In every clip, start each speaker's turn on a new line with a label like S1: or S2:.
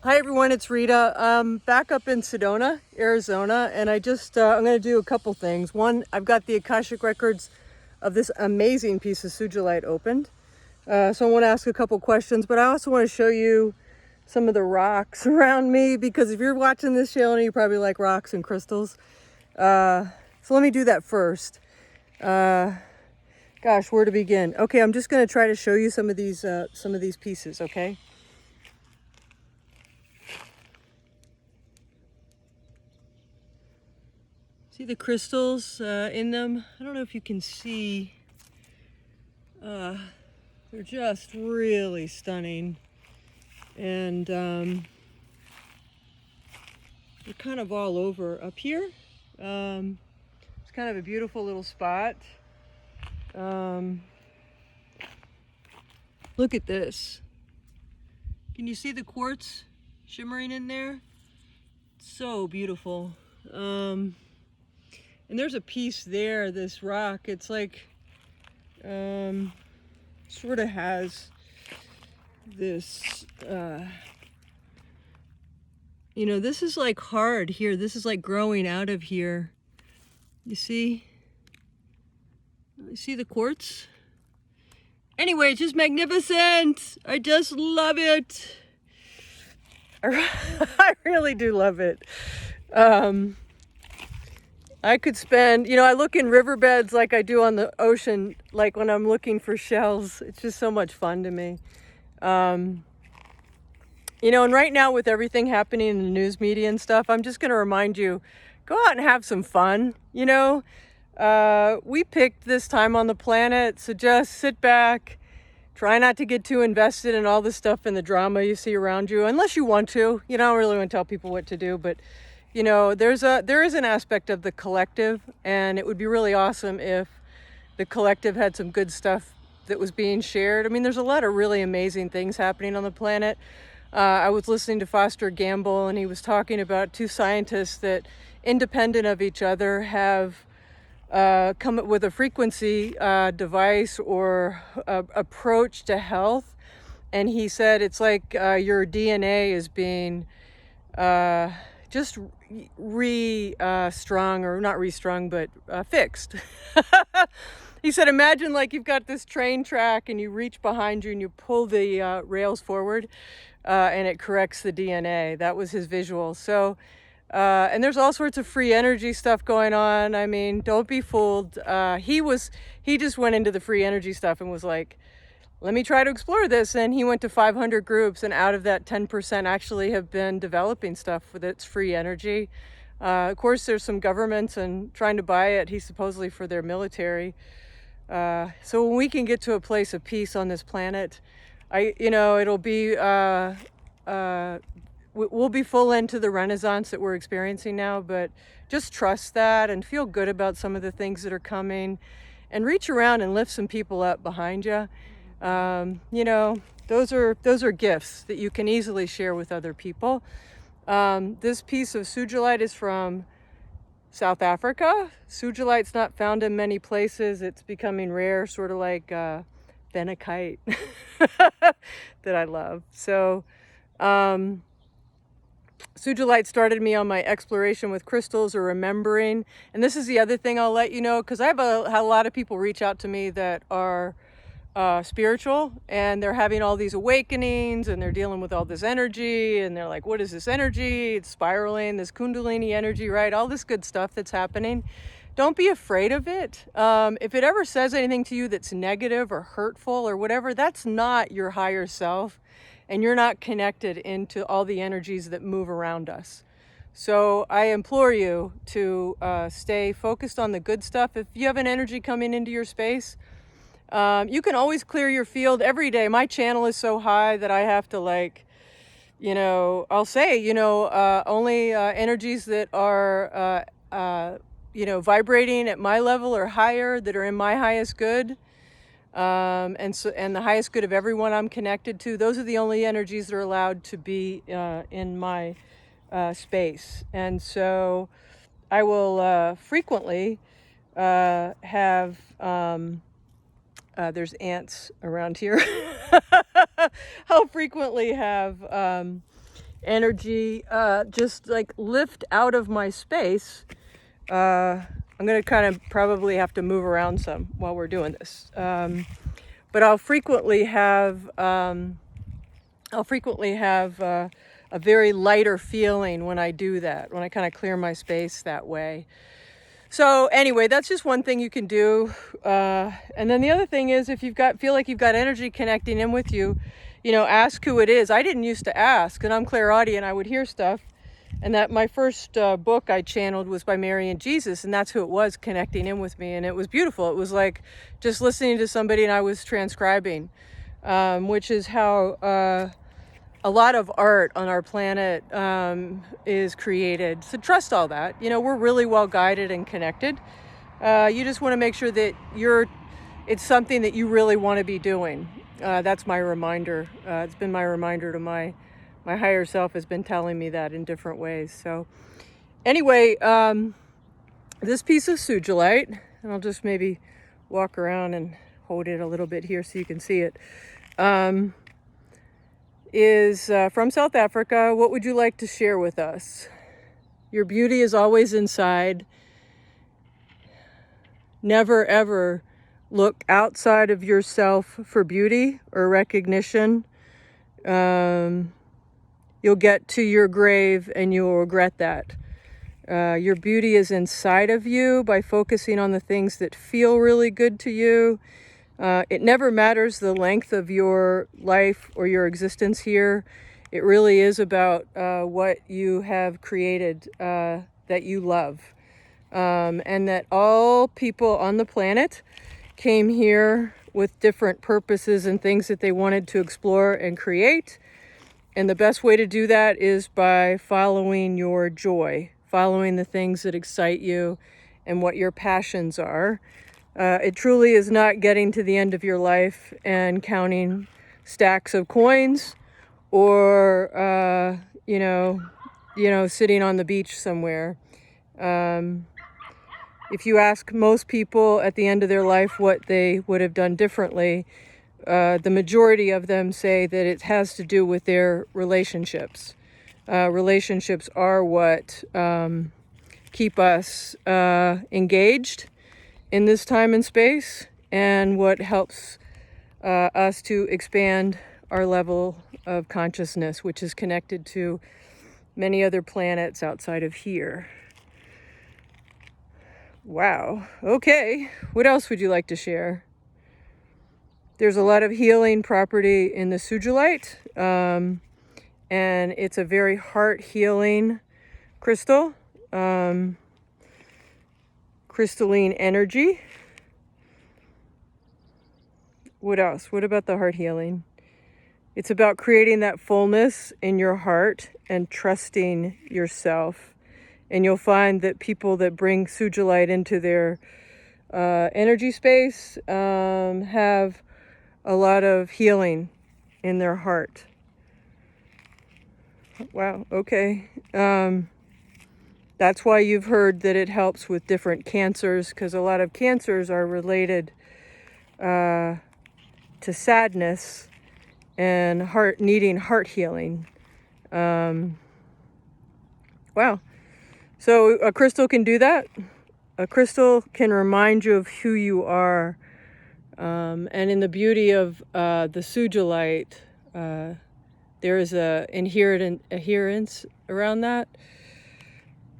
S1: Hi everyone, it's Rita. Back up in Sedona, Arizona, and I'm going to do a couple things. One, I've got the Akashic records of this amazing piece of Sugilite opened. So I want to ask a couple questions, but I also want to show you some of the rocks around me, because if you're watching this channel, you probably like rocks and crystals. So let me do that first. Gosh, where to begin? Okay, I'm just going to try to show you some of these pieces, okay? See the crystals in them? I don't know if you can see. They're just really stunning. And they're kind of all over up here. It's kind of a beautiful little spot. Look at this. Can you see the quartz shimmering in there? So beautiful. And there's a piece there, this rock. It's like, sort of has this, this is like hard here. This is like growing out of here. You see? You see the quartz? Anyway, it's just magnificent. I just love it. I really do love it. I could spend, I look in riverbeds like I do on the ocean, like when I'm looking for shells. It's just so much fun to me. And right now with everything happening in the news media and stuff, I'm just going to remind you, go out and have some fun. We picked this time on the planet, so just sit back, try not to get too invested in all the stuff and the drama you see around you, unless you want to. I don't really want to tell people what to do, but there is an aspect of the collective, and it would be really awesome if the collective had some good stuff that was being shared. I mean, there's a lot of really amazing things happening on the planet. I was listening to Foster Gamble, and he was talking about two scientists that, independent of each other, have come up with a frequency device or approach to health. And he said it's like your DNA is being just strung, or not restrung, but fixed. He said, imagine like you've got this train track and you reach behind you and you pull the rails forward and it corrects the DNA. That was his visual. So, and there's all sorts of free energy stuff going on. I mean, don't be fooled. He just went into the free energy stuff and was like, let me try to explore this. And he went to 500 groups, and out of that, 10% actually have been developing stuff with its free energy. Of course, there's some governments and trying to buy it, he's supposedly for their military. So when we can get to a place of peace on this planet, it'll be, we'll be full into the renaissance that we're experiencing now, but just trust that and feel good about some of the things that are coming, and reach around and lift some people up behind you. Those are gifts that you can easily share with other people. This piece of Sugilite is from South Africa. Sugilite's not found in many places. It's becoming rare, sort of like phenakite that I love. So Sugilite started me on my exploration with crystals, or remembering. And this is the other thing I'll let you know, because I have a lot of people reach out to me that are spiritual, and they're having all these awakenings, and they're dealing with all this energy, and they're like, what is this energy? It's spiraling, this kundalini energy, right? All this good stuff that's happening. Don't be afraid of it. If it ever says anything to you that's negative or hurtful or whatever, that's not your higher self, and you're not connected into all the energies that move around us. So I implore you to stay focused on the good stuff. If you have an energy coming into your space, you can always clear your field every day. My channel is so high that I have to I'll say, only energies that are, vibrating at my level or higher, that are in my highest good. And the highest good of everyone I'm connected to, those are the only energies that are allowed to be in my space. And so I will frequently have... there's ants around here. I'll frequently have energy just like lift out of my space. I'm going to kind of probably have to move around some while we're doing this. But I'll frequently have a very lighter feeling when I do that, when I kind of clear my space that way. So anyway, that's just one thing you can do. And then the other thing is, if feel like you've got energy connecting in with you, ask who it is. I didn't used to ask, and I'm clairaudient. I would hear stuff. And that my first book I channeled was by Mary and Jesus, and that's who it was connecting in with me. And it was beautiful. It was like just listening to somebody and I was transcribing, which is how a lot of art on our planet is created. So trust all that. We're really well guided and connected. You just want to make sure that it's something that you really want to be doing. That's my reminder. It's been my reminder to my higher self has been telling me that in different ways. So anyway, this piece of Sugilite, and I'll just maybe walk around and hold it a little bit here so you can see it, is from South Africa. What would you like to share with us? Your beauty is always inside. Never ever look outside of yourself for beauty or recognition. You'll get to your grave and you'll regret that. Your beauty is inside of you by focusing on the things that feel really good to you. It never matters the length of your life or your existence here. It really is about what you have created that you love. And that all people on the planet came here with different purposes and things that they wanted to explore and create. And the best way to do that is by following your joy, following the things that excite you and what your passions are. It truly is not getting to the end of your life and counting stacks of coins or, sitting on the beach somewhere. If you ask most people at the end of their life what they would have done differently, the majority of them say that it has to do with their relationships. Relationships are what keep us engaged in this time and space, and what helps us to expand our level of consciousness, which is connected to many other planets outside of here. Wow. Okay. What else would you like to share? There's a lot of healing property in the Sugilite, and it's a very heart healing crystal, crystalline energy. What else? What about the heart healing? It's about creating that fullness in your heart and trusting yourself. And you'll find that people that bring Sugilite into their energy space have a lot of healing in their heart. Wow, okay. That's why you've heard that it helps with different cancers, because a lot of cancers are related to sadness and needing heart healing. Wow. So a crystal can do that. A crystal can remind you of who you are. And in the beauty of the Sugilite, there is a adherence around that.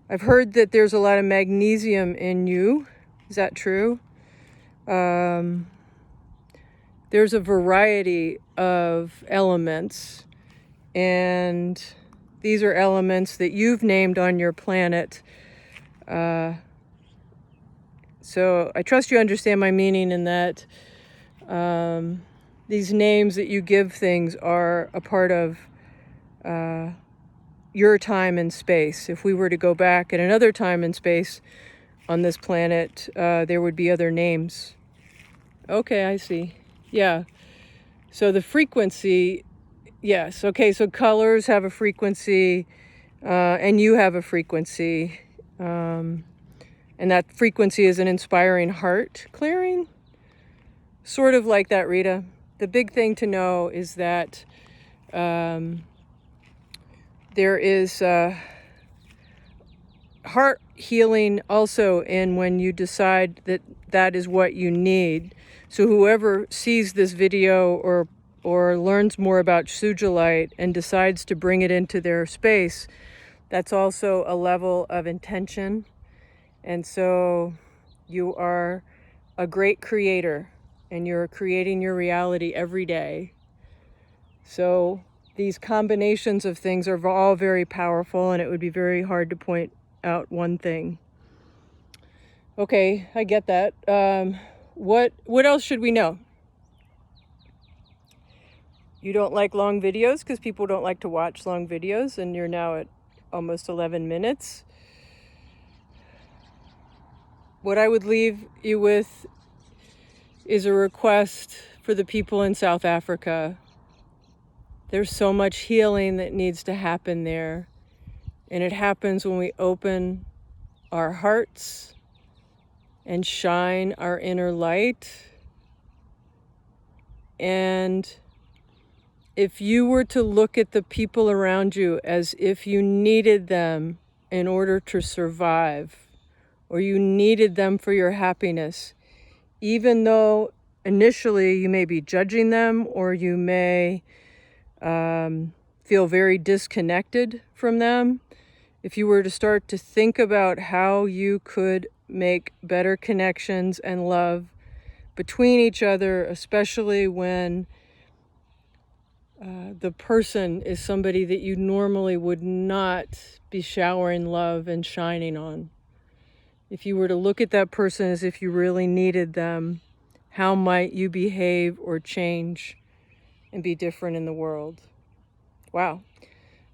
S1: I've heard that there's a lot of magnesium in you. Is that true? There's a variety of elements, and these are elements that you've named on your planet. So I trust you understand my meaning in that these names that you give things are a part of your time and space. If we were to go back at another time and space on this planet, there would be other names. Okay, I see. Yeah. So the frequency, yes. Okay, so colors have a frequency, and you have a frequency. And that frequency is an inspiring heart clearing. Sort of like that, Rita. The big thing to know is that there is heart healing also in when you decide that that is what you need. So whoever sees this video or learns more about Sugilite and decides to bring it into their space, that's also a level of intention. And so you are a great creator and you're creating your reality every day. So these combinations of things are all very powerful, and it would be very hard to point out one thing. Okay, I get that. What else should we know? You don't like long videos because people don't like to watch long videos, and you're now at almost 11 minutes. What I would leave you with is a request for the people in South Africa. There's so much healing that needs to happen there. And it happens when we open our hearts and shine our inner light. And if you were to look at the people around you as if you needed them in order to survive, or you needed them for your happiness, even though initially you may be judging them or you may feel very disconnected from them, if you were to start to think about how you could make better connections and love between each other, especially when the person is somebody that you normally would not be showering love and shining on. If you were to look at that person as if you really needed them, how might you behave or change and be different in the world? Wow.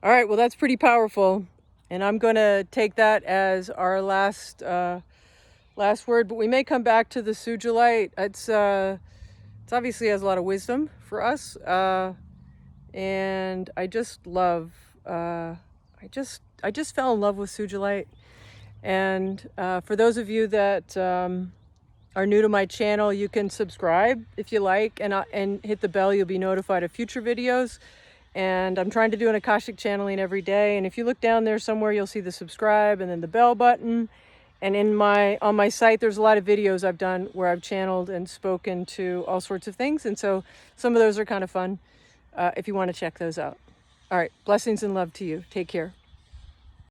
S1: All right, well, that's pretty powerful. And I'm going to take that as our last word, but we may come back to the Sugilite. It's obviously has a lot of wisdom for us. And I just love, I just fell in love with Sugilite. And for those of you that are new to my channel, you can subscribe if you like, and hit the bell. You'll be notified of future videos. And I'm trying to do an Akashic channeling every day. And if you look down there somewhere, you'll see the subscribe and then the bell button. And on my site, there's a lot of videos I've done where I've channeled and spoken to all sorts of things. And so some of those are kind of fun if you want to check those out. All right, blessings and love to you. Take care.